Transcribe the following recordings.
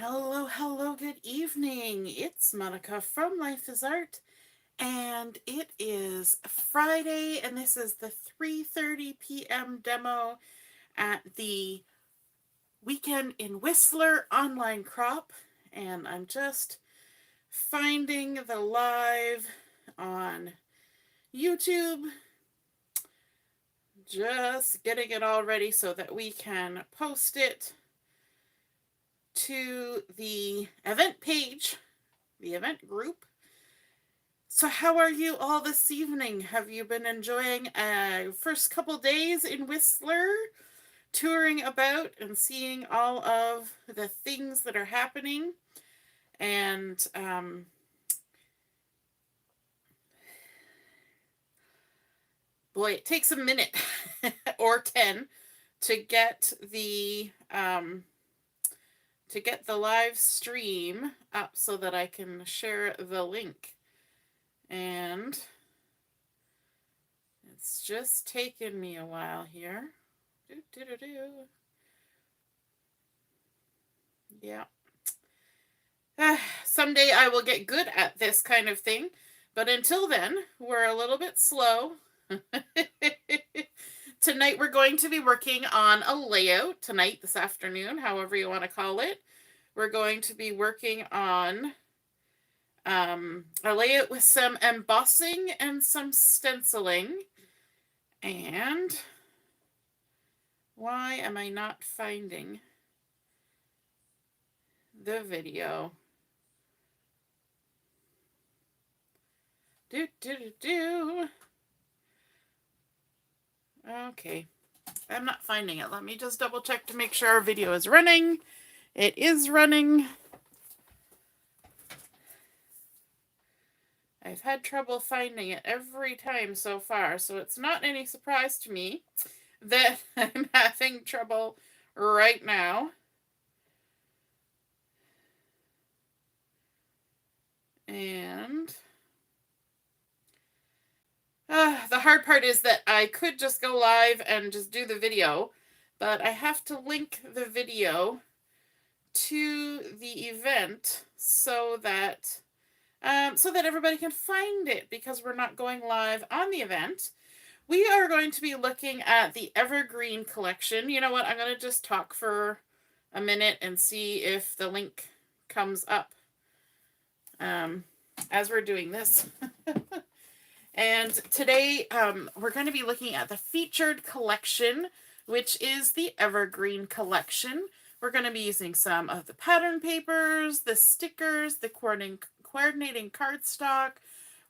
Hello, hello, good evening. It's Monica from Life is Art, and it is Friday, and this is the 3:30 p.m. demo at the Weekend in Whistler online crop, and I'm just finding the live on YouTube, just getting it all ready so that we can post it to the event page, the event group. So how are you all this evening? Have you been enjoying first couple days in Whistler, touring about and seeing all of the things that are happening? And boy, it takes a minute or 10 to get the live stream up so that I can share the link. And it's just taken me a while here. Yeah. Someday I will get good at this kind of thing, but until then, we're a little bit slow. Tonight we're going to be working on a layout. Tonight, this afternoon, however you want to call it. We're going to be working on a layout with some embossing and some stenciling. And why am I not finding the video? Okay, I'm not finding it. Let me just double check to make sure our video is running. It is running. I've had trouble finding it every time so far, so it's not any surprise to me that I'm having trouble right now. And the hard part is that I could just go live and just do the video, but I have to link the video to the event so that everybody can find it, because we're not going live on the event. We are going to be looking at the Evergreen collection. You know what? I'm going to just talk for a minute and see if the link comes up as we're doing this. And today we're going to be looking at the featured collection, which is the Evergreen collection. We're going to be using some of the pattern papers, the stickers, the coordinating cardstock.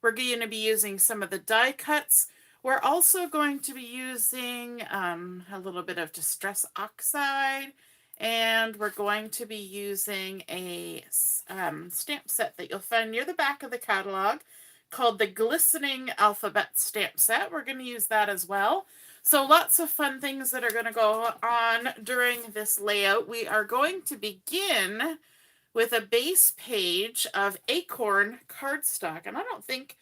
We're going to be using some of the die cuts. We're also going to be using a little bit of distress oxide, and we're going to be using a stamp set that you'll find near the back of the catalog called the Glistening alphabet stamp set. We're going to use that as well. So lots of fun things that are going to go on during this layout. We are going to begin with a base page of acorn cardstock. And I don't think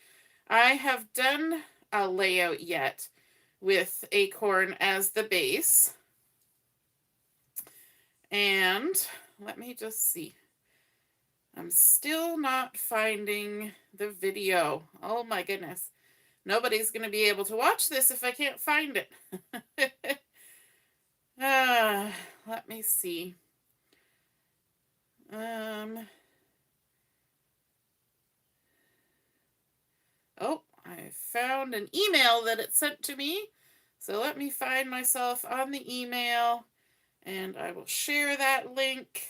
I have done a layout yet with acorn as the base. And let me just see. I'm still not finding the video. Oh my goodness. Nobody's going to be able to watch this if I can't find it. Let me see. Oh, I found an email that it sent to me. So let me find myself on the email, and I will share that link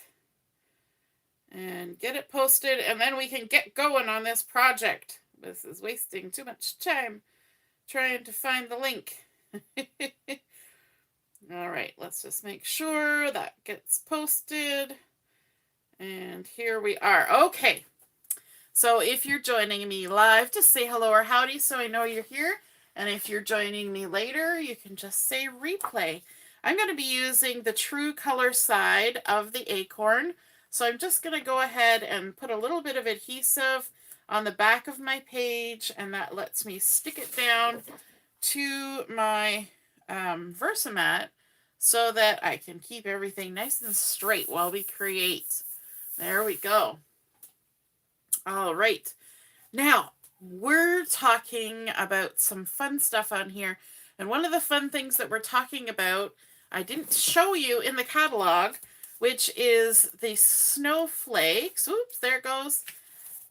and get it posted, and then we can get going on this project. This is wasting too much time trying to find the link. All right, let's just make sure that gets posted. And here we are. Okay. So if you're joining me live, just say hello or howdy so I know you're here. And if you're joining me later, you can just say replay. I'm going to be using the true color side of the acorn. So I'm just going to go ahead and put a little bit of adhesive on the back of my page, and that lets me stick it down to my Versamat so that I can keep everything nice and straight while we create There we go. All right. Now, we're talking about some fun stuff on here. And one of the fun things that we're talking about, I didn't show you in the catalog, which is the snowflakes. Oops, there it goes.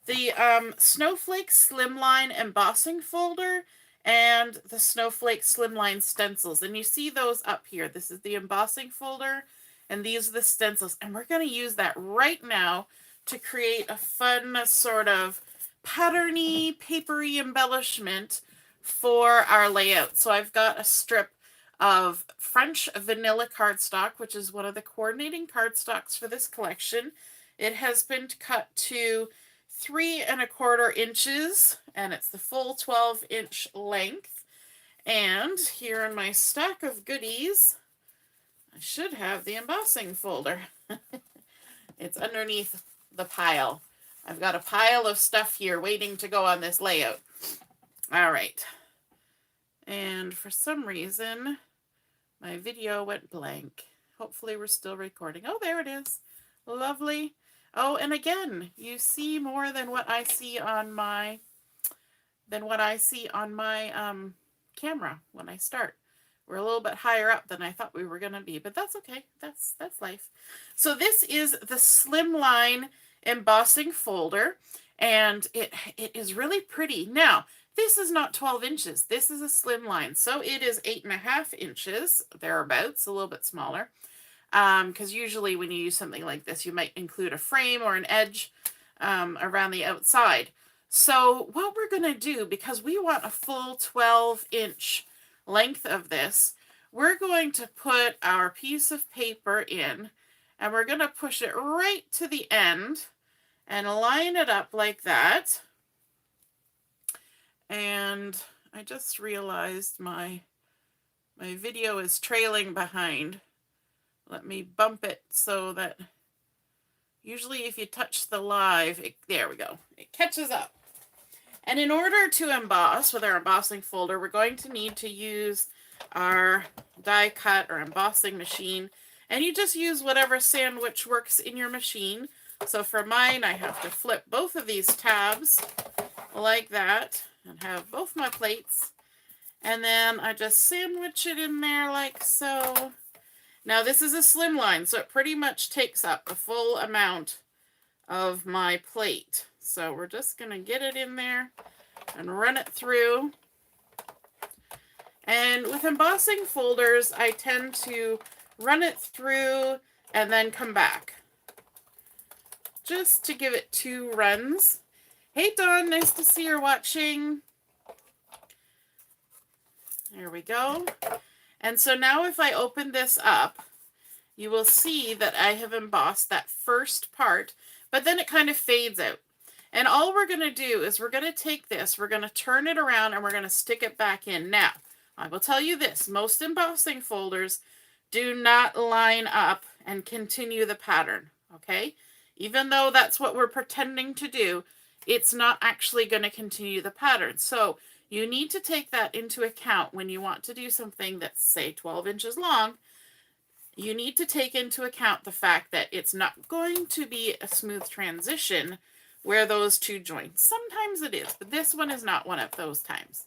The Snowflake Slimline embossing folder and the Snowflake Slimline stencils. And you see those up here. This is the embossing folder and these are the stencils. And we're going to use that right now to create a fun sort of patterny, papery embellishment for our layout. So I've got a strip of French vanilla cardstock, which is one of the coordinating cardstocks for this collection. It has been cut to 3¼ inches, and it's the full 12-inch length. And here in my stack of goodies, I should have the embossing folder. It's underneath the pile. I've got a pile of stuff here waiting to go on this layout. All right. And for some reason, my video went blank. Hopefully we're still recording. Oh, there it is. Lovely. Oh, and again, you see more than what I see on my camera when I start. We're a little bit higher up than I thought we were going to be, but that's okay. That's life. So this is the Slimline embossing folder, and it is really pretty. Now, this is not 12 inches. This is a Slimline, so it is 8½ inches, thereabouts, a little bit smaller. Because usually when you use something like this, you might include a frame or an edge around the outside. So what we're going to do, because we want a full 12-inch length of this, we're going to put our piece of paper in, and we're going to push it right to the end and line it up like that. And I just realized my video is trailing behind. Let me bump it so that usually if you touch the live, there we go, it catches up. And in order to emboss with our embossing folder, we're going to need to use our die cut or embossing machine. And you just use whatever sandwich works in your machine. So for mine, I have to flip both of these tabs like that and have both my plates. And then I just sandwich it in there like so. Now this is a Slimline, so it pretty much takes up the full amount of my plate. So we're just going to get it in there and run it through. And with embossing folders, I tend to run it through and then come back, just to give it 2 runs. Hey Dawn, nice to see you're watching. There we go. And so now if I open this up, you will see that I have embossed that first part, but then it kind of fades out. And all we're going to do is we're going to take this, we're going to turn it around, and we're going to stick it back in. Now, I will tell you this, most embossing folders do not line up and continue the pattern, okay? Even though that's what we're pretending to do, it's not actually going to continue the pattern. So you need to take that into account when you want to do something that's, say, 12 inches long. You need to take into account the fact that it's not going to be a smooth transition where those two join. Sometimes it is, but this one is not one of those times.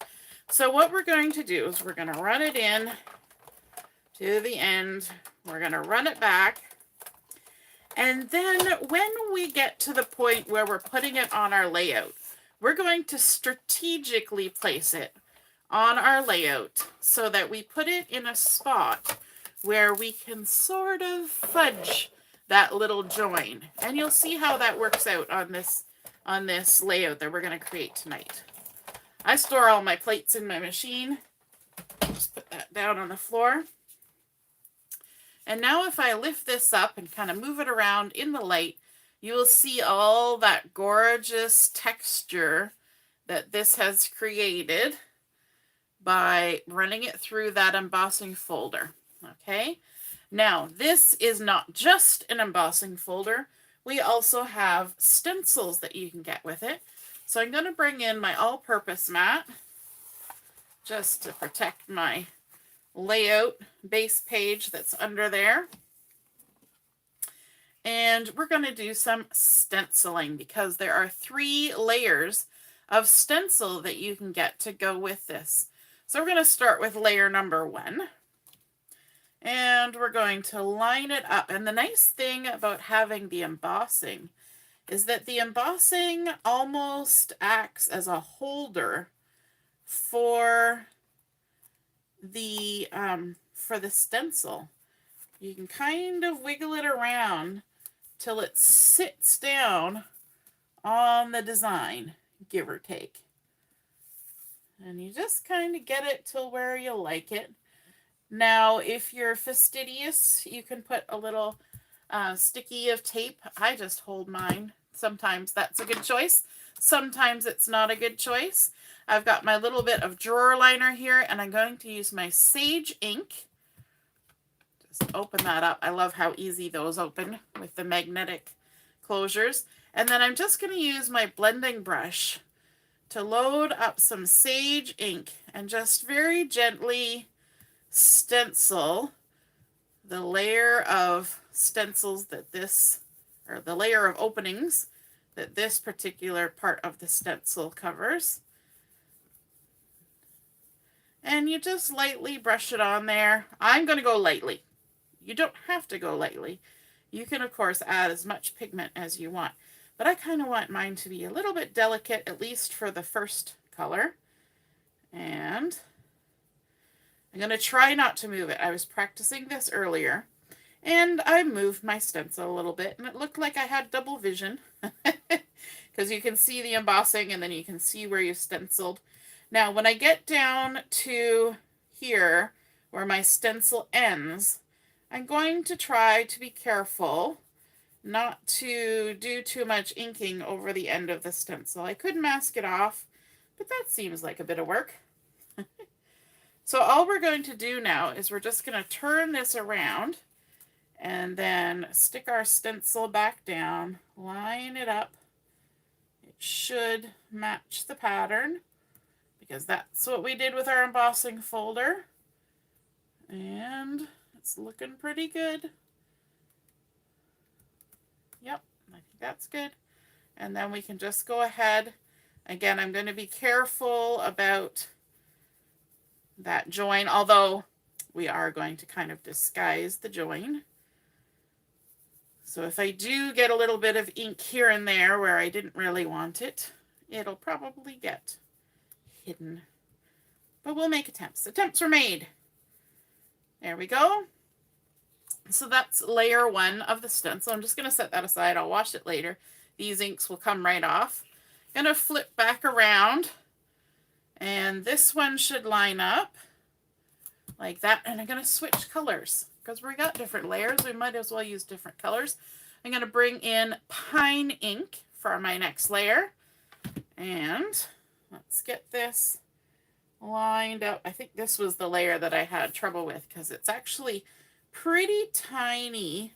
So what we're going to do is we're going to run it in to the end. We're going to run it back. And then when we get to the point where we're putting it on our layout, we're going to strategically place it on our layout so that we put it in a spot where we can sort of fudge that little join. And you'll see how that works out on this layout that we're going to create tonight. I store all my plates in my machine. Just put that down on the floor. And now if I lift this up and kind of move it around in the light, you will see all that gorgeous texture that this has created by running it through that embossing folder. Okay, now this is not just an embossing folder. We also have stencils that you can get with it. So I'm going to bring in my all-purpose mat just to protect my layout base page that's under there. And we're going to do some stenciling because there are 3 layers of stencil that you can get to go with this. So we're going to start with layer number 1. And we're going to line it up. And the nice thing about having the embossing is that the embossing almost acts as a holder for the stencil. You can kind of wiggle it around till it sits down on the design, give or take. And you just kind of get it till where you like it. Now, if you're fastidious, you can put a little sticky of tape. I just hold mine. Sometimes that's a good choice. Sometimes it's not a good choice. I've got my little bit of drawer liner here, and I'm going to use my Sage ink. Just open that up. I love how easy those open with the magnetic closures. And then I'm just going to use my blending brush to load up some Sage ink and just very gently stencil the layer of stencils that this, or the layer of openings that this particular part of the stencil covers. And you just lightly brush it on there. I'm going to go lightly. You don't have to go lightly. You can, of course, add as much pigment as you want. But I kind of want mine to be a little bit delicate, at least for the first color. And I'm going to try not to move it. I was practicing this earlier, and I moved my stencil a little bit, and it looked like I had double vision. Because you can see the embossing, and then you can see where you stenciled. Now, when I get down to here, where my stencil ends, I'm going to try to be careful not to do too much inking over the end of the stencil. I could mask it off, but that seems like a bit of work. So all we're going to do now is we're just going to turn this around and then stick our stencil back down, line it up. It should match the pattern because that's what we did with our embossing folder. And it's looking pretty good. Yep, I think that's good. And then we can just go ahead. Again, I'm going to be careful about that join, although we are going to kind of disguise the join. So if I do get a little bit of ink here and there where I didn't really want it, it'll probably get hidden. But we'll make attempts. Attempts were made. There we go. So that's layer 1 of the stencil. I'm just going to set that aside. I'll wash it later. These inks will come right off. I'm going to flip back around. And this one should line up like that. And I'm going to switch colors because we got different layers. We might as well use different colors. I'm going to bring in pine ink for my next layer. And let's get this lined up. I think this was the layer that I had trouble with because it's actually pretty tiny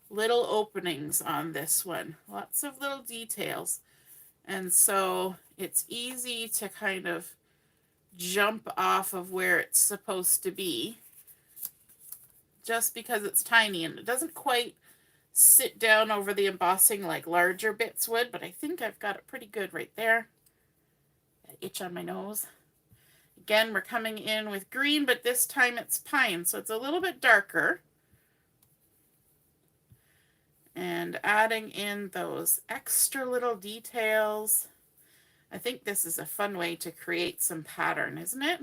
little openings on this one. Lots of little details. And so it's easy to kind of jump off of where it's supposed to be just because it's tiny and it doesn't quite sit down over the embossing like larger bits would, but I think I've got it pretty good right there. That itch on my nose. Again, we're coming in with green, but this time it's pine, so it's a little bit darker. And adding in those extra little details. I think this is a fun way to create some pattern, isn't it?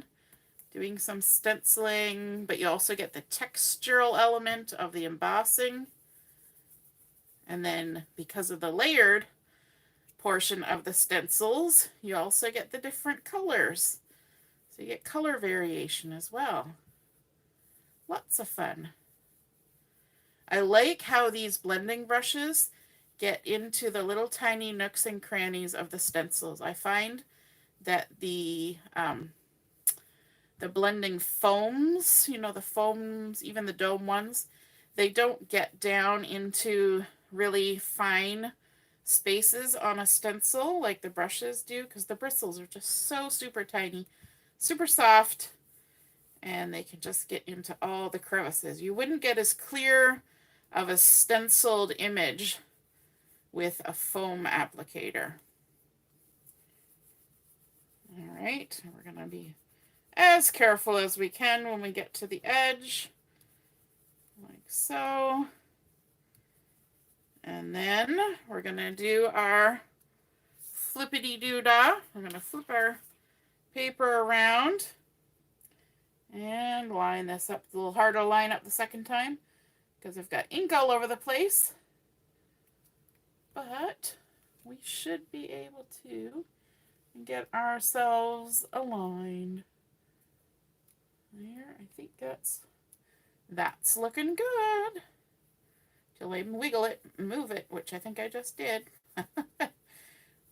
Doing some stenciling, but you also get the textural element of the embossing. And then because of the layered portion of the stencils, you also get the different colors. So you get color variation as well. Lots of fun. I like how these blending brushes get into the little tiny nooks and crannies of the stencils. I find that the blending foams, you know, the foams, even the dome ones, they don't get down into really fine spaces on a stencil like the brushes do because the bristles are just so super tiny, super soft, and they can just get into all the crevices. You wouldn't get as clear of a stenciled image with a foam applicator. All right, we're going to be as careful as we can when we get to the edge, like so. And then we're going to do our flippity-doo-dah. I'm going to flip our paper around and line this up. It's a little harder to line up the second time because I've got ink all over the place. But we should be able to get ourselves aligned. There, I think that's looking good. Till I wiggle it and move it, which I think I just did.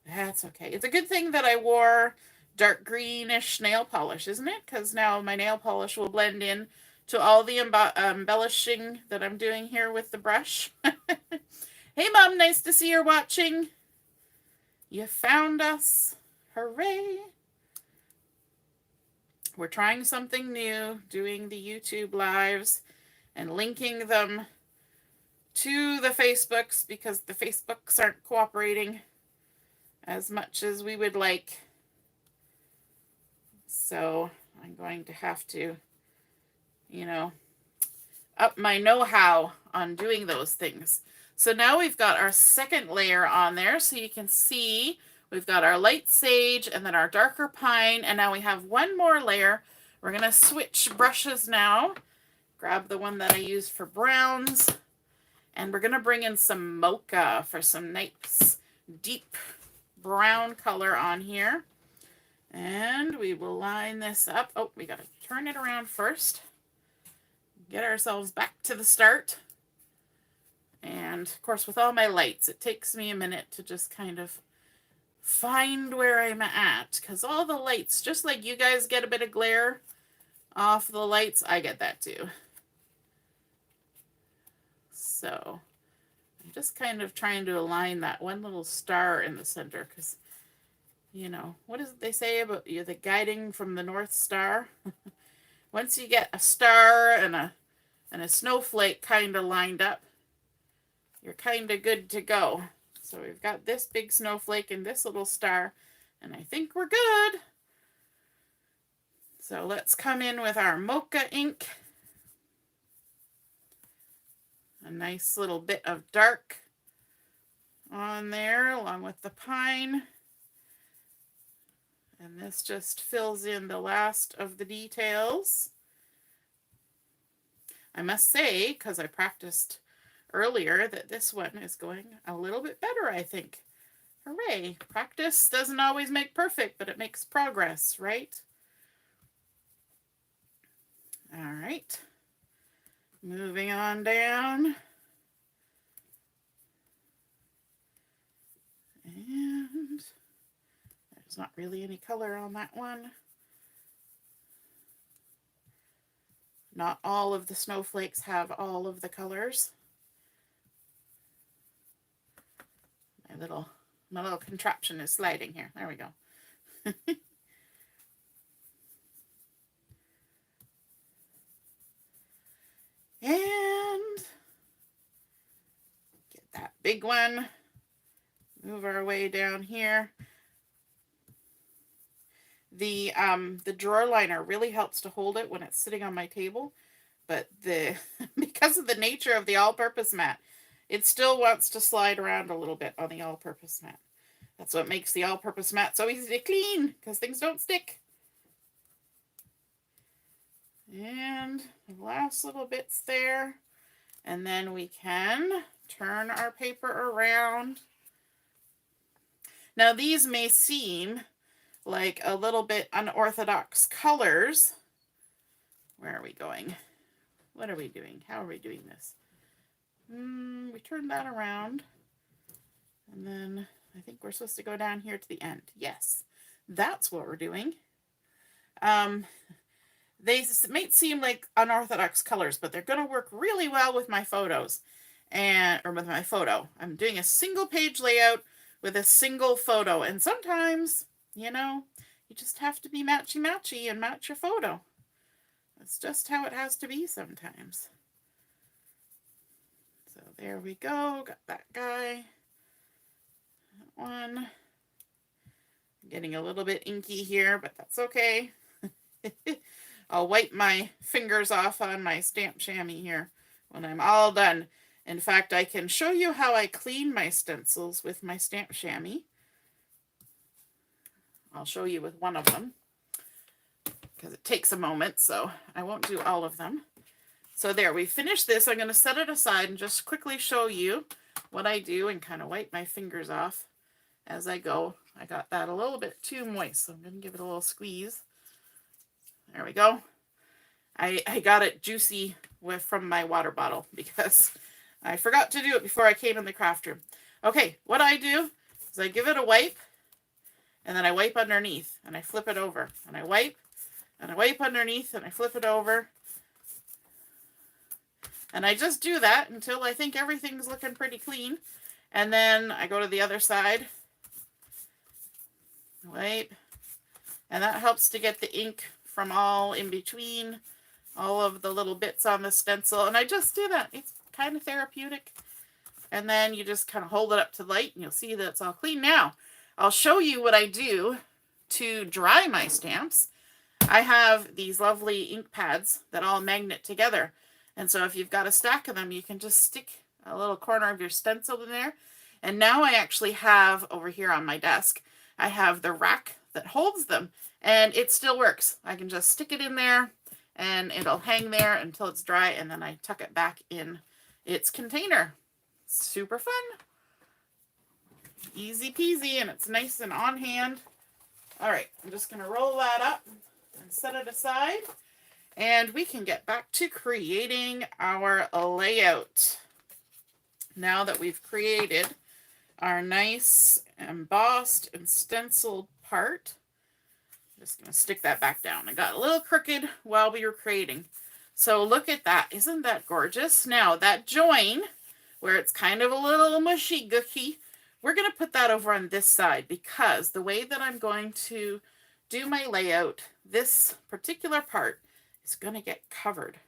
That's okay. It's a good thing that I wore dark greenish nail polish, isn't it? Because now my nail polish will blend in to all the embellishing that I'm doing here with the brush. Hey, Mom, nice to see you're watching. You found us. Hooray. We're trying something new, doing the YouTube lives and linking them to the Facebooks because the Facebooks aren't cooperating as much as we would like. So I'm going to have to, up my know-how on doing those things. So now we've got our second layer on there, so you can see we've got our light sage and then our darker pine, and now we have one more layer. We're going to switch brushes now. Grab the one that I used for browns, and we're going to bring in some mocha for some nice deep brown color on here. And we will line this up. Oh, we got to turn it around first. Get ourselves back to the start. And of course, with all my lights, it takes me a minute to just kind of find where I'm at, because all the lights, just like you guys get a bit of glare off the lights, I get that too. So I'm just kind of trying to align that one little star in the center, because what does they say about the guiding from the North Star? Once you get a star and a snowflake kind of lined up, you're kind of good to go. So we've got this big snowflake and this little star, and I think we're good. So let's come in with our mocha ink. A nice little bit of dark on there along with the pine. And this just fills in the last of the details. I must say, because I practiced earlier, that this one is going a little bit better, I think. Hooray! Practice doesn't always make perfect, but it makes progress, right? All right. Moving on down. And there's not really any color on that one. Not all of the snowflakes have all of the colors. My little contraption is sliding here. There we go. And get that big one. Move our way down here. The drawer liner really helps to hold it when it's sitting on my table, but because of the nature of the all-purpose mat, it still wants to slide around a little bit on the all-purpose mat. That's what makes the all-purpose mat so easy to clean, because things don't stick. And the last little bits there. And then we can turn our paper around. Now these may seem like a little bit unorthodox colors. Where are we going? What are we doing? How are we doing this? We turn that around. And then I think we're supposed to go down here to the end. Yes, that's what we're doing. They might seem like unorthodox colors, but they're going to work really well with my photos. Or with my photo. I'm doing a single page layout with a single photo. And sometimes, you just have to be matchy-matchy and match your photo. That's just how it has to be sometimes. there we go. Got that guy. That one. Getting a little bit inky here, but that's okay. I'll wipe my fingers off on my stamp chamois here when I'm all done. In fact, I can show you how I clean my stencils with my stamp chamois. I'll show you with one of them because it takes a moment, so I won't do all of them. So there, we finished this. I'm going to set it aside and just quickly show you what I do and kind of wipe my fingers off as I go. I got that a little bit too moist, so I'm going to give it a little squeeze. There we go. I got it juicy from my water bottle because I forgot to do it before I came in the craft room. Okay, what I do is I give it a wipe, and then I wipe underneath, and I flip it over, and I wipe underneath, and I flip it over. And I just do that until I think everything's looking pretty clean. And then I go to the other side. Wipe. And that helps to get the ink from all in between, all of the little bits on the stencil. And I just do that. It's kind of therapeutic. And then you just kind of hold it up to the light and you'll see that it's all clean. Now, I'll show you what I do to dry my stamps. I have these lovely ink pads that all magnet together. And so if you've got a stack of them, you can just stick a little corner of your stencil in there. And now I actually have, over here on my desk, I have the rack that holds them. And it still works. I can just stick it in there and it'll hang there until it's dry. And then I tuck it back in its container. Super fun. Easy peasy, and it's nice and on hand. All right, I'm just going to roll that up and set it aside. And we can get back to creating our layout. Now that we've created our nice embossed and stenciled part, I'm just going to stick that back down. I got a little crooked while we were creating. So look at that. Isn't that gorgeous? Now that join, where it's kind of a little mushy-gooky, we're going to put that over on this side because the way that I'm going to do my layout, this particular part is going to get covered.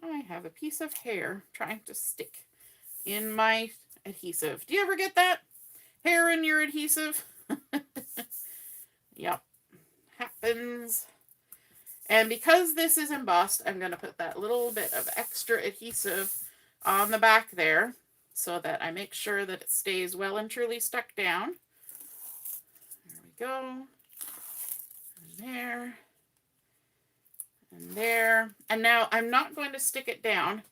I have a piece of hair trying to stick in my adhesive. Do you ever get that? Hair in your adhesive? Yep. Happens. And because this is embossed, I'm going to put that little bit of extra adhesive on the back there so that I make sure that it stays well and truly stuck down. There we go. And there. And there. And now I'm not going to stick it down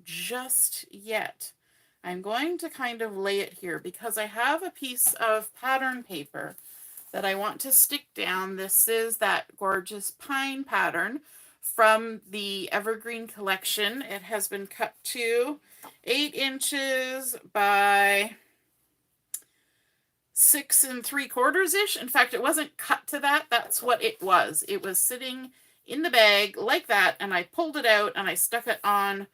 just yet. I'm going to kind of lay it here because I have a piece of pattern paper that I want to stick down. This is that gorgeous pine pattern from the Evergreen collection. It has been cut to 8 inches by 6 3/4-ish. In fact, it wasn't cut to that. That's what it was. It was sitting in the bag like that, and I pulled it out and I stuck it on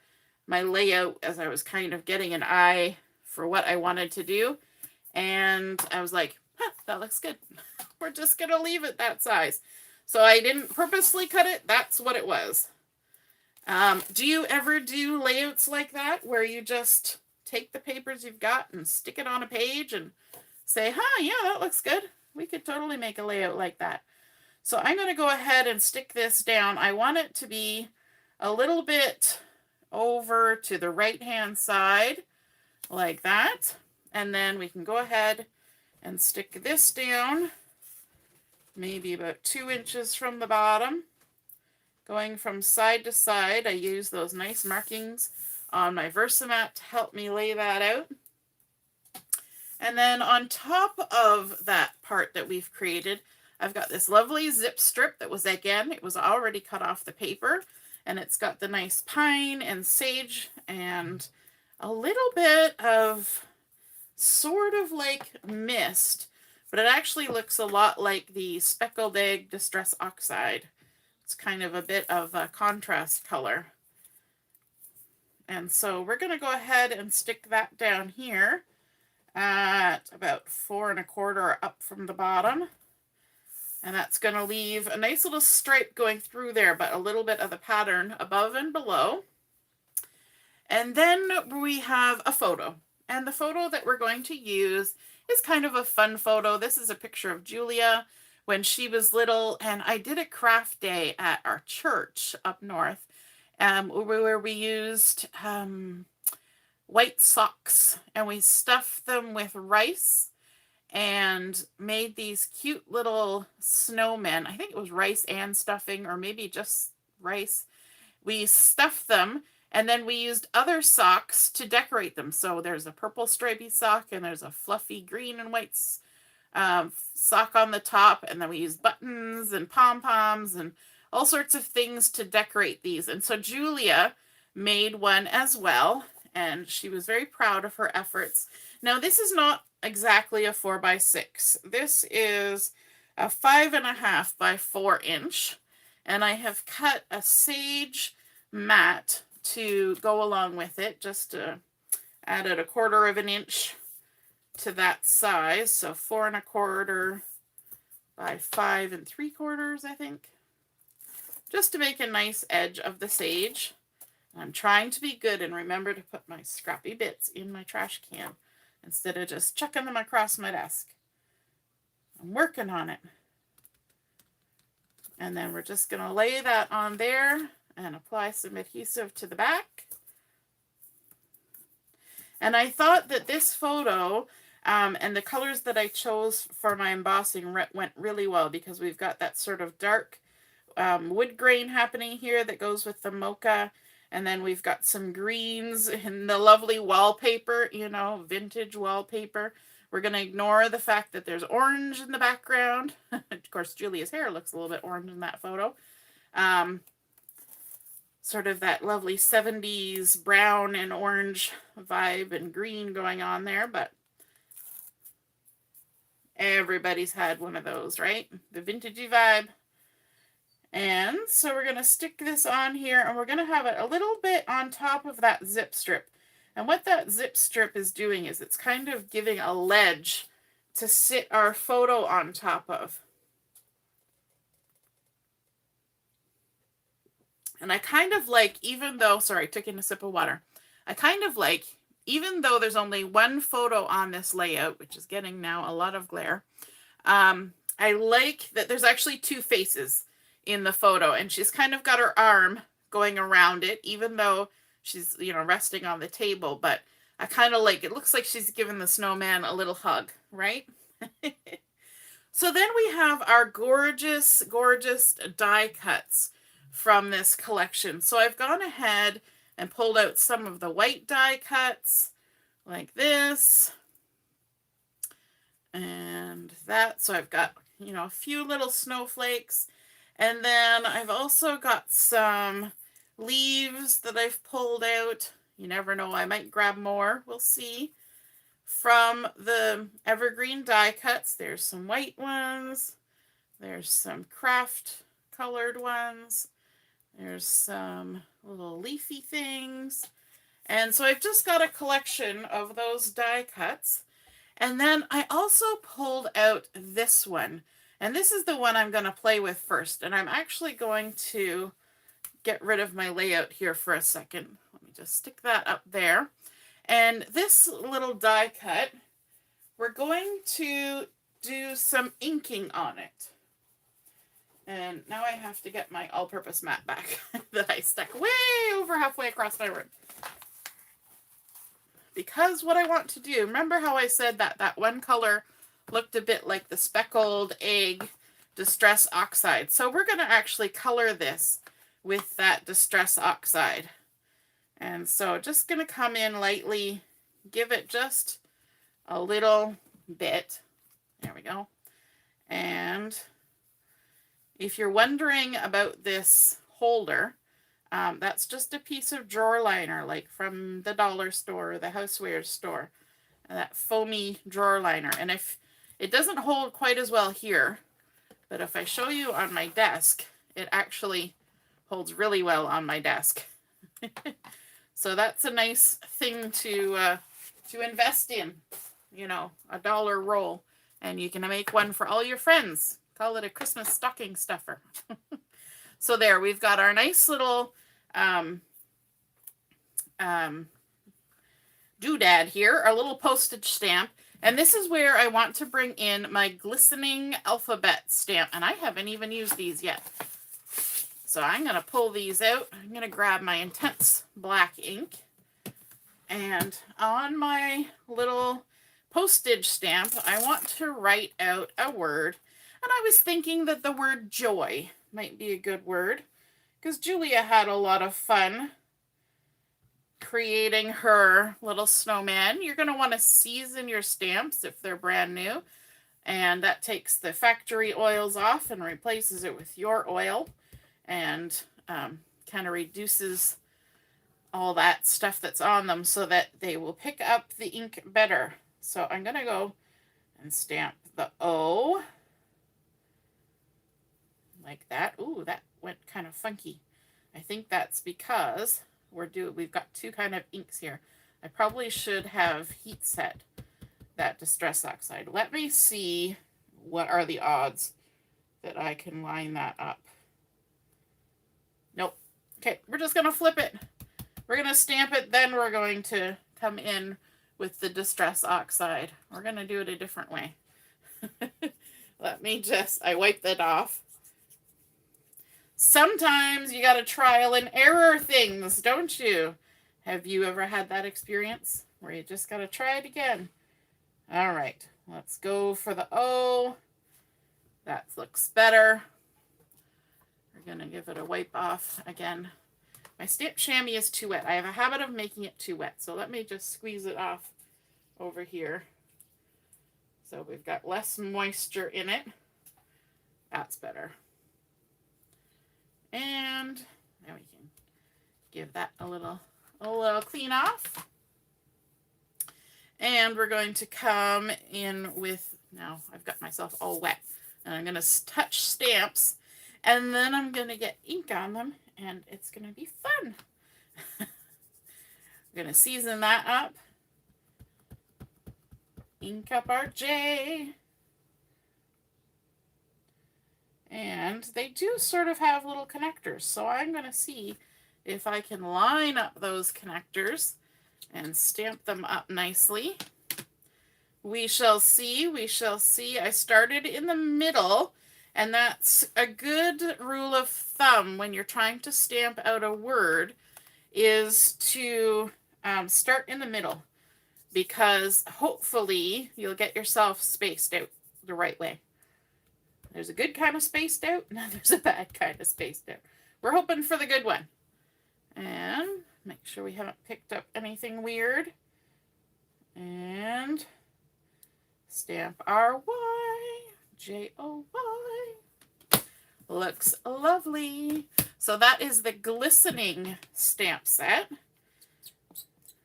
my layout as I was kind of getting an eye for what I wanted to do. And I was like, huh, that looks good. We're just going to leave it that size. So I didn't purposely cut it. That's what it was. Do you ever do layouts like that where you just take the papers you've got and stick it on a page and say, huh, yeah, that looks good. We could totally make a layout like that. So I'm going to go ahead and stick this down. I want it to be a little bit over to the right-hand side like that. And then we can go ahead and stick this down maybe about 2 inches from the bottom. Going from side to side, I use those nice markings on my Versamat to help me lay that out. And then on top of that part that we've created, I've got this lovely zip strip that was, again, it was already cut off the paper. And it's got the nice pine and sage and a little bit of sort of like mist. But it actually looks a lot like the Speckled Egg Distress Oxide. It's kind of a bit of a contrast color. And so we're going to go ahead and stick that down here at about 4 1/4 up from the bottom. And that's going to leave a nice little stripe going through there, but a little bit of the pattern above and below. And then we have a photo. And the photo that we're going to use is kind of a fun photo. This is a picture of Julia when she was little, and I did a craft day at our church up north, where we used white socks, and we stuffed them with rice and made these cute little snowmen. I think it was rice and stuffing, or maybe just rice. We stuffed them, and then we used other socks to decorate them. So there's a purple stripy sock, and there's a fluffy green and white sock on the top, and then we used buttons and pom-poms and all sorts of things to decorate these. And so Julia made one as well, and she was very proud of her efforts. Now, this is not exactly a 4x6. This is a 5.5 by 4 inch, and I have cut a sage mat to go along with it, just to added 1/4 of an inch to that size, so 4.25 by 5 3/4, I think, just to make a nice edge of the sage. I'm trying to be good and remember to put my scrappy bits in my trash can instead of just chucking them across my desk. I'm working on it. And then we're just going to lay that on there and apply some adhesive to the back. And I thought that this photo and the colors that I chose for my embossing went really well, because we've got that sort of dark wood grain happening here that goes with the mocha. And then we've got some greens and the lovely wallpaper, you know, vintage wallpaper. We're going to ignore the fact that there's orange in the background. Of course, Julia's hair looks a little bit orange in that photo. Sort of that lovely 70s brown and orange vibe and green going on there, but everybody's had one of those, right? The vintagey vibe. And so we're going to stick this on here, and we're going to have it a little bit on top of that zip strip. And what that zip strip is doing is it's kind of giving a ledge to sit our photo on top of. And I kind of like, even though, sorry, I took in a sip of water. I kind of like, even though there's only one photo on this layout, which is getting now a lot of glare, I like that there's actually 2 faces in the photo, and she's kind of got her arm going around it, even though she's, you know, resting on the table. But I kind of like, it looks like she's giving the snowman a little hug, right? So then we have our gorgeous, gorgeous die cuts from this collection. So I've gone ahead and pulled out some of the white die cuts like this and that. So I've got, you know, a few little snowflakes. And then I've also got some leaves that I've pulled out. You never know, I might grab more. We'll see. From the Evergreen Die-cuts, there's some white ones. There's some craft colored ones. There's some little leafy things. And so I've just got a collection of those die cuts. And then I also pulled out this one. And this is the one I'm going to play with first. And I'm actually going to get rid of my layout here for a second. Let me just stick that up there. And this little die cut, we're going to do some inking on it. And now I have to get my all-purpose mat back that I stuck way over halfway across my room. Because what I want to do, remember how I said that that one color looked a bit like the speckled egg distress oxide. So we're going to actually color this with that distress oxide. And so just going to come in lightly, give it just a little bit. There we go. And if you're wondering about this holder, that's just a piece of drawer liner, like from the dollar store or the housewares store. And that foamy drawer liner. And if it doesn't hold quite as well here, but if I show you on my desk, it actually holds really well on my desk. So that's a nice thing to invest in, you know, $1 roll. And you can make one for all your friends. Call it a Christmas stocking stuffer. So there, we've got our nice little doodad here, our little postage stamp. And this is where I want to bring in my Glistening alphabet stamp. And I haven't even used these yet. So I'm going to pull these out. I'm going to grab my intense black ink. And on my little postage stamp, I want to write out a word. And I was thinking that the word joy might be a good word, because Julia had a lot of fun creating her little snowman. You're going to want to season your stamps if they're brand new. And that takes the factory oils off and replaces it with your oil. And kind of reduces all that stuff that's on them so that they will pick up the ink better. So I'm going to go and stamp the O. Like that. Ooh, that went kind of funky. I think that's because we've got two kind of inks here. I probably should have heat set that Distress Oxide. Let me see what are the odds that I can line that up. Nope. Okay, we're just going to flip it. We're going to stamp it, then we're going to come in with the Distress Oxide. We're going to do it a different way. Let me I wipe that off. Sometimes you got to trial and error things, don't you? Have you ever had that experience where you just got to try it again? All right, let's go for the O. That looks better. We're going to give it a wipe off again. My stamp chamois is too wet. I have a habit of making it too wet, so let me just squeeze it off over here. So we've got less moisture in it. That's better. And now we can give that a little clean off. And we're going to come in with, now I've got myself all wet, and I'm going to touch stamps, and then I'm going to get ink on them, and it's going to be fun. I'm going to season that up. Ink up our J. And they do sort of have little connectors, so I'm going to see if I can line up those connectors and stamp them up nicely. We shall see, we shall see. I started in the middle, and that's a good rule of thumb when you're trying to stamp out a word, is to start in the middle, because hopefully you'll get yourself spaced out the right way. There's a good kind of spaced out, and there's a bad kind of spaced out. We're hoping for the good one. And make sure we haven't picked up anything weird. And stamp our Y, J-O-Y. Looks lovely. So that is the Glistening stamp set,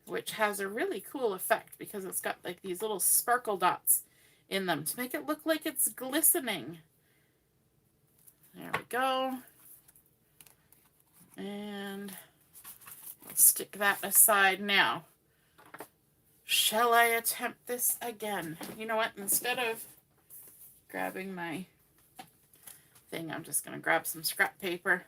which has a really cool effect because it's got like these little sparkle dots in them to make it look like it's glistening. There we go. And I'll stick that aside now. Shall I attempt this again? You know what? Instead of grabbing my thing, I'm just going to grab some scrap paper.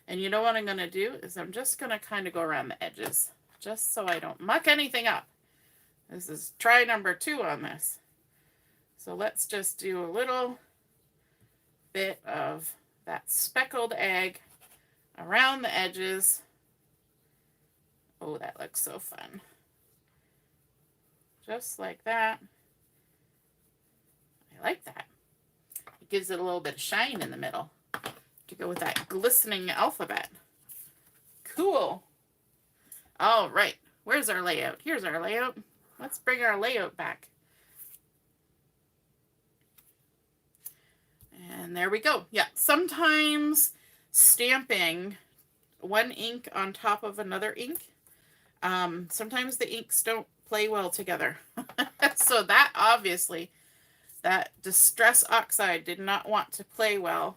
And you know what I'm going to do is I'm just going to kind of go around the edges, just so I don't muck anything up. This is try number 2 on this. So let's just do a little bit of that speckled egg around the edges. Oh, that looks so fun. Just like that. I like that. It gives it a little bit of shine in the middle to go with that glistening alphabet. Cool. All right. Where's our layout? Here's our layout. Let's bring our layout back. And there we go. Yeah, sometimes stamping one ink on top of another ink, sometimes the inks don't play well together. So that obviously, that Distress Oxide did not want to play well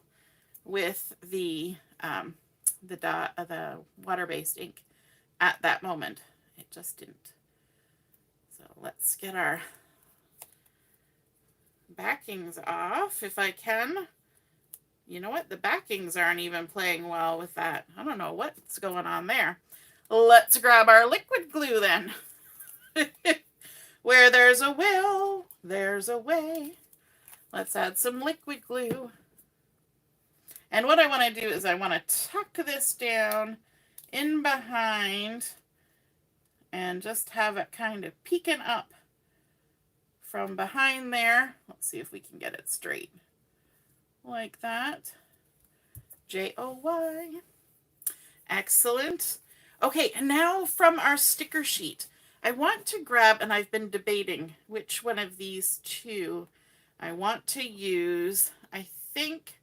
with the water-based ink at that moment. It just didn't. So let's get our backings off if I can. You know what? The backings aren't even playing well with that. I don't know what's going on there. Let's grab our liquid glue then. Where there's a will, there's a way. Let's add some liquid glue. And what I want to do is I want to tuck this down in behind and just have it kind of peeking up from behind there. Let's see if we can get it straight. Like that. J-O-Y. Excellent. Okay, and now from our sticker sheet, I want to grab, and I've been debating which one of these two I want to use. I think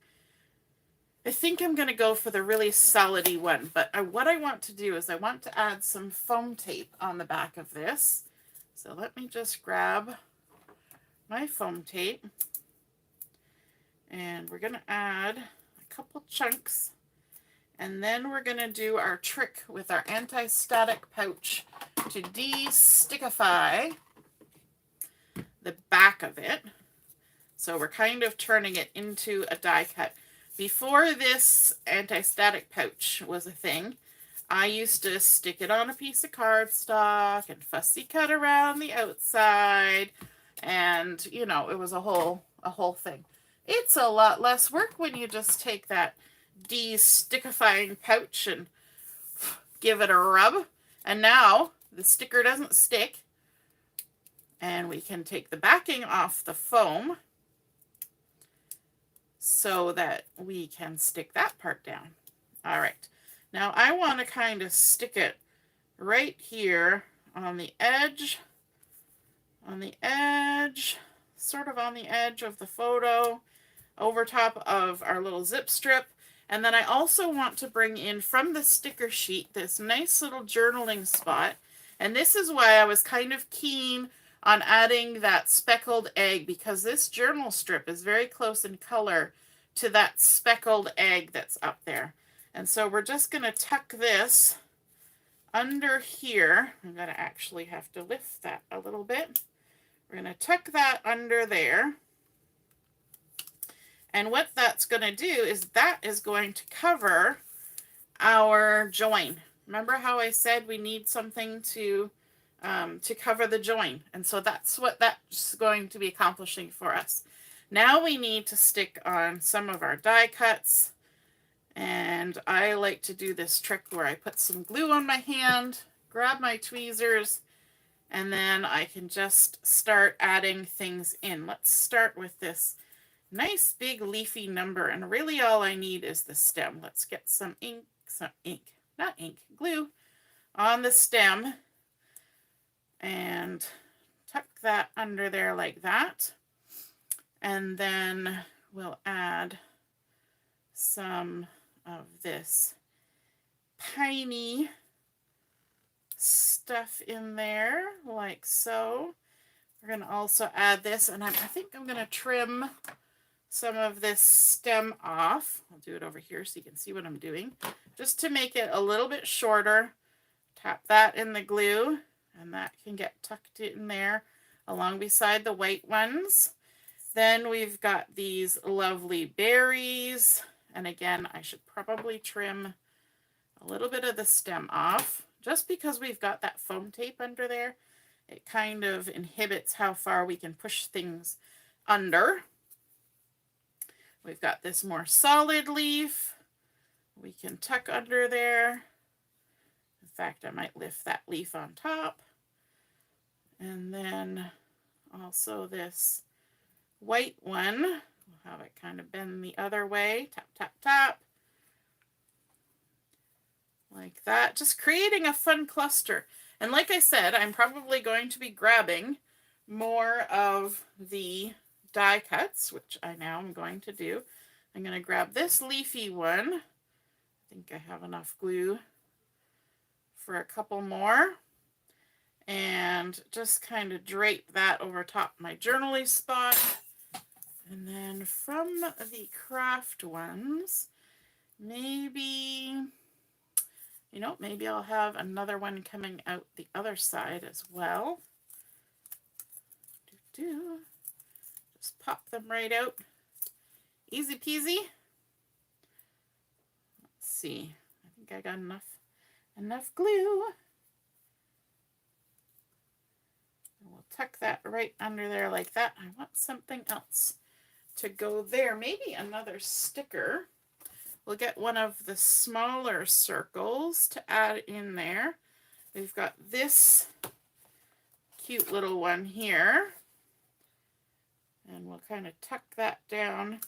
I'm going to go for the really solidy one, but what I want to do is I want to add some foam tape on the back of this. So let me just grab my foam tape, and we're going to add a couple chunks, and then we're going to do our trick with our anti-static pouch to de-stickify the back of it. So we're kind of turning it into a die cut. Before this anti-static pouch was a thing, I used to stick it on a piece of cardstock and fussy cut around the outside, and you know, it was a whole thing. It's a lot less work when you just take that de-stickifying pouch and give it a rub, and now the sticker doesn't stick, and we can take the backing off the foam so that we can stick that part down. All right, now I want to kind of stick it right here on the edge, sort of on the edge of the photo, over top of our little zip strip. And then I also want to bring in from the sticker sheet this nice little journaling spot. And this is why I was kind of keen on adding that speckled egg, because this journal strip is very close in color to that speckled egg that's up there. And so we're just going to tuck this under here. I'm going to actually have to lift that a little bit. We're going to tuck that under there. And what that's going to do is that is going to cover our join. Remember how I said we need something to cover the join? And so that's what that's going to be accomplishing for us. Now we need to stick on some of our die cuts. And I like to do this trick where I put some glue on my hand, grab my tweezers, and then I can just start adding things in. Let's start with this nice big leafy number, and really all I need is the stem. Let's get some glue on the stem and tuck that under there like that. And then we'll add some of this piney stuff in there like so. We're going to also add this, and I think I'm going to trim some of this stem off. I'll do it over here so you can see what I'm doing, just to make it a little bit shorter. Tap that in the glue, and that can get tucked in there along beside the white ones. Then we've got these lovely berries, and again, I should probably trim a little bit of the stem off, just because we've got that foam tape under there. It kind of inhibits how far we can push things under. We've got this more solid leaf we can tuck under there. In fact, I might lift that leaf on top. And then also this white one, we'll have it kind of bend the other way. Tap, tap, tap. Like that. Just creating a fun cluster. And like I said, I'm probably going to be grabbing more of the die cuts, which I now am going to do. I'm going to grab this leafy one. I think I have enough glue for a couple more. And just kind of drape that over top my journaling spot. And then from the craft ones, maybe, you know, maybe I'll have another one coming out the other side as well. Just pop them right out. Easy peasy. Let's see. I think I got enough enough glue. And we'll tuck that right under there like that. I want something else to go there. Maybe another sticker. We'll get one of the smaller circles to add in there. We've got this cute little one here. And we'll kind of tuck that down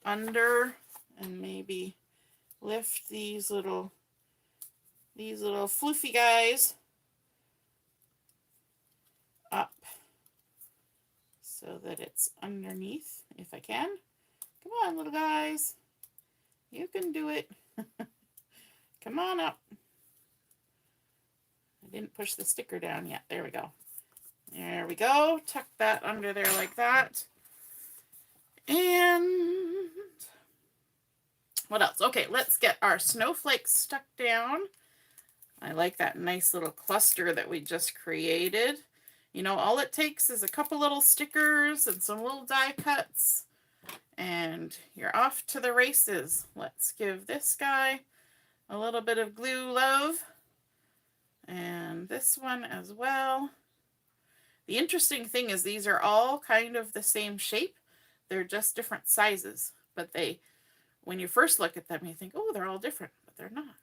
under and maybe lift these little floofy guys up so that it's underneath if I can. Come on, little guys. You can do it. Come on up. I didn't push the sticker down yet. There we go. There we go. Tuck that under there like that. And what else? Okay, let's get our snowflakes stuck down. I like that nice little cluster that we just created. You know, all it takes is a couple little stickers and some little die cuts, and you're off to the races. Let's give this guy a little bit of glue love, and this one as well. The interesting thing is these are all kind of the same shape. They're just different sizes, but when you first look at them, you think, oh, they're all different, but they're not.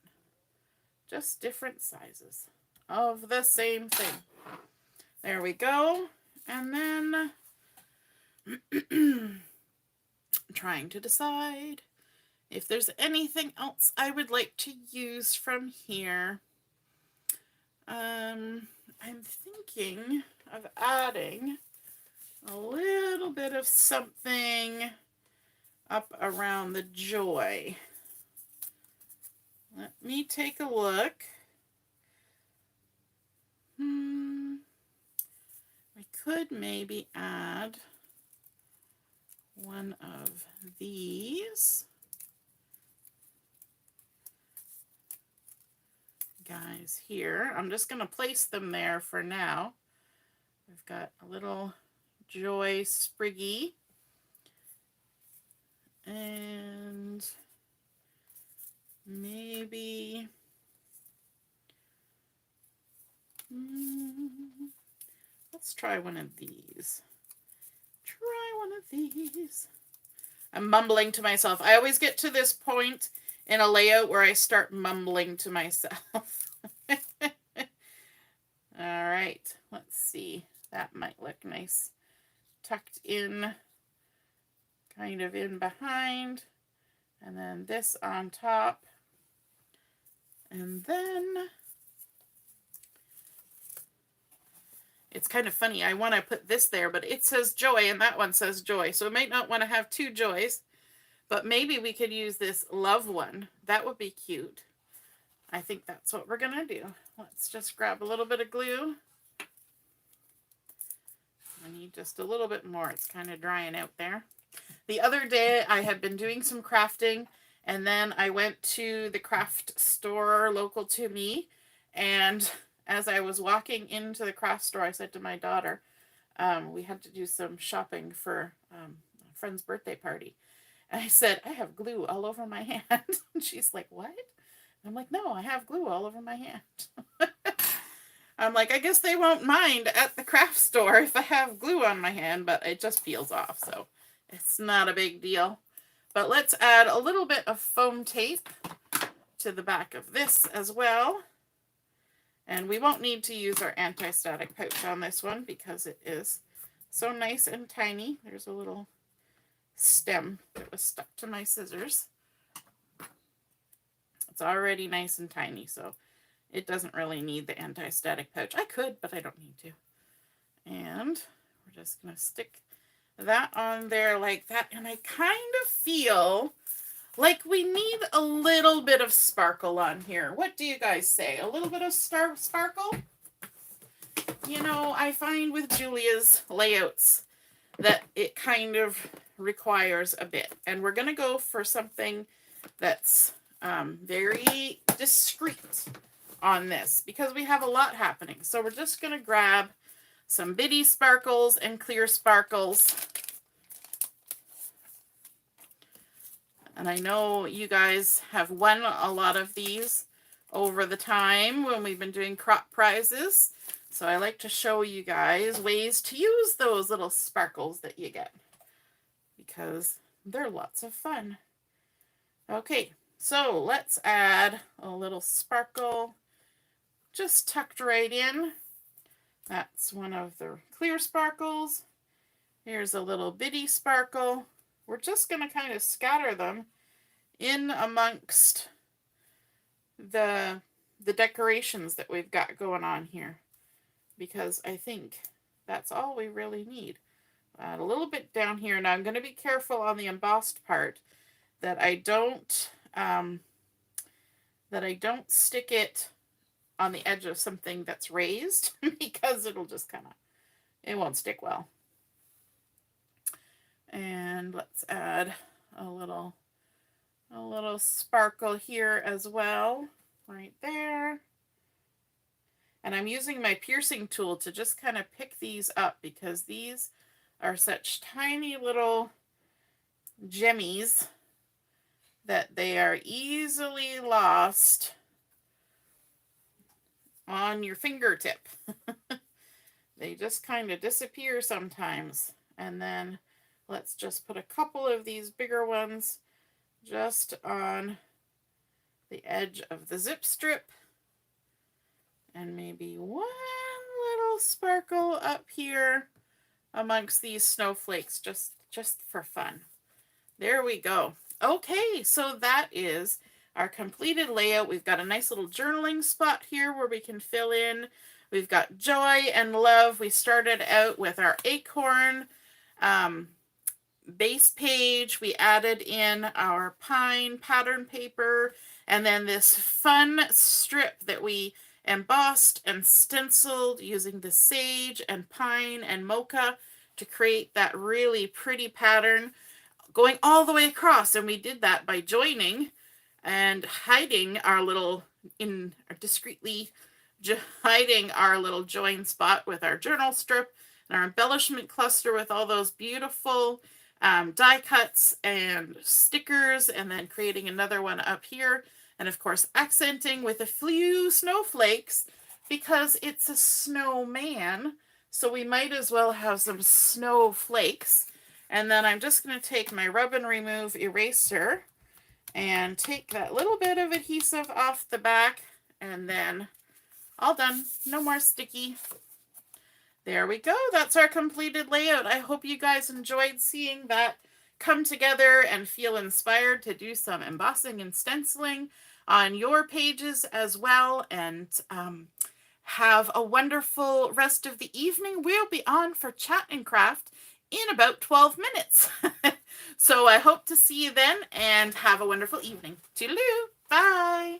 Just different sizes of the same thing. There we go. And then I'm trying to decide if there's anything else I would like to use from here. I'm thinking of adding a little bit of something up around the joy. Let me take a look. We could maybe add one of these guys here. I'm just going to place them there for now. We've got a little joy spriggy. And maybe let's try one of these. I'm mumbling to myself. I always get to this point in a layout where I start mumbling to myself. All right, let's see. That might look nice. Tucked in, kind of in behind. And then this on top. And then it's kind of funny. I want to put this there, but it says joy and that one says joy. So we might not want to have two joys, but maybe we could use this love one. That would be cute. I think that's what we're going to do. Let's just grab a little bit of glue. I need just a little bit more. It's kind of drying out there. The other day I had been doing some crafting, and then I went to the craft store local to me, and as I was walking into the craft store, I said to my daughter, we had to do some shopping for a friend's birthday party. And I said, I have glue all over my hand. And she's like, what? And I'm like, no, I have glue all over my hand. I'm like, I guess they won't mind at the craft store if I have glue on my hand, but it just peels off, so it's not a big deal. But let's add a little bit of foam tape to the back of this as well. And we won't need to use our anti-static pouch on this one because it is so nice and tiny. There's a little stem that was stuck to my scissors. It's already nice and tiny, so it doesn't really need the anti-static pouch. I could, but I don't need to. And we're just going to stick that on there like that. And I kind of feel like we need a little bit of sparkle on here. What do you guys say? A little bit of sparkle? You know, I find with Julia's layouts that it kind of requires a bit. And we're going to go for something that's very discreet on this because we have a lot happening. So we're just going to grab some bitty sparkles and clear sparkles. And I know you guys have won a lot of these over the time when we've been doing crop prizes. So I like to show you guys ways to use those little sparkles that you get, because they're lots of fun. Okay, so let's add a little sparkle just tucked right in. That's one of the clear sparkles. Here's a little bitty sparkle. We're just going to kind of scatter them in amongst the decorations that we've got going on here, because I think that's all we really need. Add a little bit down here. Now I'm going to be careful on the embossed part that I don't stick it on the edge of something that's raised, because it'll just it won't stick well. And let's add a little sparkle here as well, right there. And I'm using my piercing tool to just kind of pick these up, because these are such tiny little gemmies that they are easily lost on your fingertip. They just kind of disappear sometimes. And then let's just put a couple of these bigger ones just on the edge of the zip strip, and maybe one little sparkle up here amongst these snowflakes, just for fun. There we go. Okay, so that is our completed layout. We've got a nice little journaling spot here where we can fill in. We've got joy and love. We started out with our acorn base page. We added in our pine pattern paper, and then this fun strip that we embossed and stenciled using the sage and pine and mocha to create that really pretty pattern going all the way across. And we did that by joining and hiding our little, discreetly hiding our little join spot with our journal strip and our embellishment cluster with all those beautiful die cuts and stickers, and then creating another one up here. And of course, accenting with a few snowflakes, because it's a snowman, so we might as well have some snowflakes. And then I'm just going to take my rub and remove eraser and take that little bit of adhesive off the back, and then all done. No more sticky. There we go. That's our completed layout. I hope you guys enjoyed seeing that come together and feel inspired to do some embossing and stenciling on your pages as well. And have a wonderful rest of the evening. We'll be on for Chat and Craft in about 12 minutes. So I hope to see you then, and have a wonderful evening. Toodaloo. Bye.